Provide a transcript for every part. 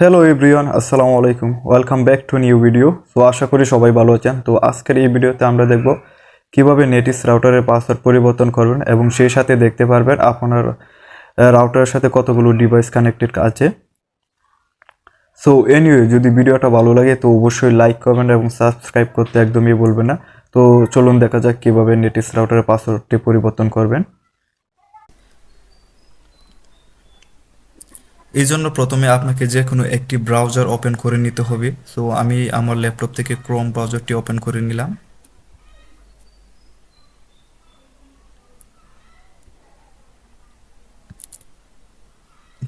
Hello everyone, আসসালামু আলাইকুম। Welcome back to new video. তো আশা করি সবাই ভালো আছেন। তো আজকের এই ভিডিওতে আমরা দেখব কিভাবে নেটিস রাউটারের পাসওয়ার্ড পরিবর্তন করবেন এবং সেই সাথে দেখতে পারবেন আপনার রাউটারের সাথে কতগুলো ডিভাইস কানেক্টেড আছে। সো এনিওয়ে, যদি ভিডিওটা ভালো লাগে তো অবশ্যই লাইক করবেন এবং সাবস্ক্রাইব করতে একদমই বলবেন না। তো চলুন দেখা যাক কিভাবে নেটিস রাউটারের পাসওয়ার্ডটি পরিবর্তন করবেন। এই জন্য প্রথমে আপনাকে যে কোনো একটি ব্রাউজার ওপেন করে নিতে হবে। সো আমি আমার ল্যাপটপ থেকে ক্রোম ব্রাউজারটি ওপেন করে নিলাম।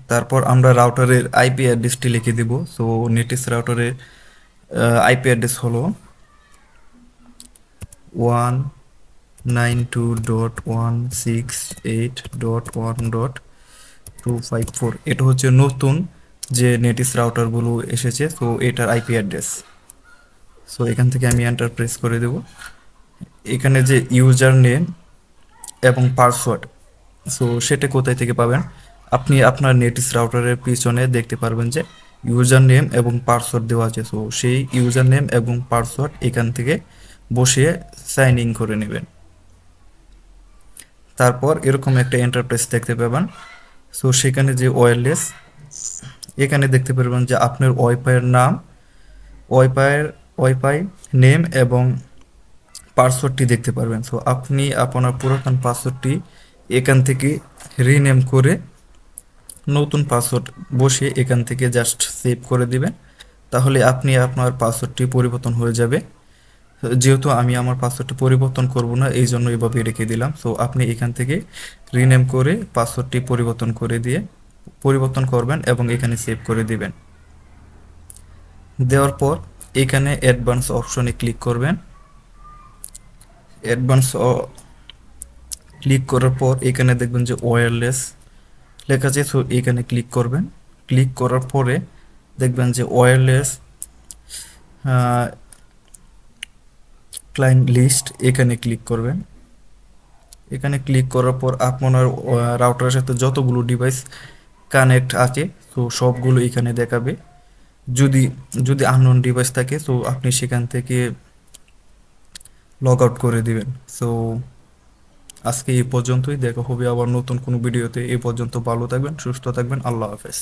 তারপর আমরা রাউটারের আইপি অ্যাড্রেসটি লিখে দেব। সো নেটিস রাউটারের আইপি অ্যাড্রেস হলো 192.168.1.254। এটা হচ্ছে নতুন যে নেটিস রাউটারগুলো এসেছে, তো এটার আইপি অ্যাড্রেস। সো এখান থেকে আমি এন্টার প্রেস করে দেব। এখানে যে ইউজার নেম এবং পাসওয়ার্ড, সো সেটা কোথায় থেকে পাবেন? আপনি আপনার নেটিস রাউটারের পিছনে দেখতে পারবেন যে ইউজার নেম এবং পাসওয়ার্ড দেওয়া আছে। সো সেই ইউজার নেম এবং পাসওয়ার্ড এখান থেকে বসিয়ে সাইন ইন করে নেবেন। তারপর এরকম একটা ইন্টারফেস দেখতে পাবেন। সো সেখানে যে ওয়্যারলেস, এখানে দেখতে পারবেন যে আপনার ওয়াইফাইয়ের নাম, ওয়াইফাই নেম এবং পাসওয়ার্ডটি দেখতে পারবেন। সো আপনি আপনার পুরাতন পাসওয়ার্ডটি এখান থেকে রিনেম করে নতুন পাসওয়ার্ড বসিয়ে এখান থেকে জাস্ট সেভ করে দিবেন। তাহলে আপনি আপনার পাসওয়ার্ডটি পরিবর্তন হয়ে যাবে। যেহেতু আমি আমার পাসওয়ার্ডটি পরিবর্তন করব না, এই জন্য এভাবে রেখে দিলাম। সো আপনি এখান থেকে রিনেম করে পাসওয়ার্ডটি পরিবর্তন করে দিয়ে পরিবর্তন করবেন এবং এখানে সেভ করে দিবেন। দেওয়ার পর এখানে অ্যাডভান্স অপশনে ক্লিক করবেন। অ্যাডভান্স ক্লিক করার পর এখানে দেখবেন যে ওয়্যারলেস লেখা আছে। সো এখানে ক্লিক করবেন। ক্লিক করার পরে দেখবেন যে ওয়্যারলেস ক্লায়েন্ট লিস্ট, এখানে ক্লিক করবেন। এখানে ক্লিক করার পর আপনার রাউটারের সাথে যতগুলো ডিভাইস কানেক্ট আছে তো সবগুলো এখানে দেখাবে। যদি যদি আননোন ডিভাইস থাকে তো আপনি সেখান থেকে লগ আউট করে দিবেন। সো আজকে এই পর্যন্তই, দেখা হবে আবার নতুন কোনো ভিডিওতে। এই পর্যন্ত ভালো থাকবেন, সুস্থ থাকবেন। আল্লাহ হাফেজ।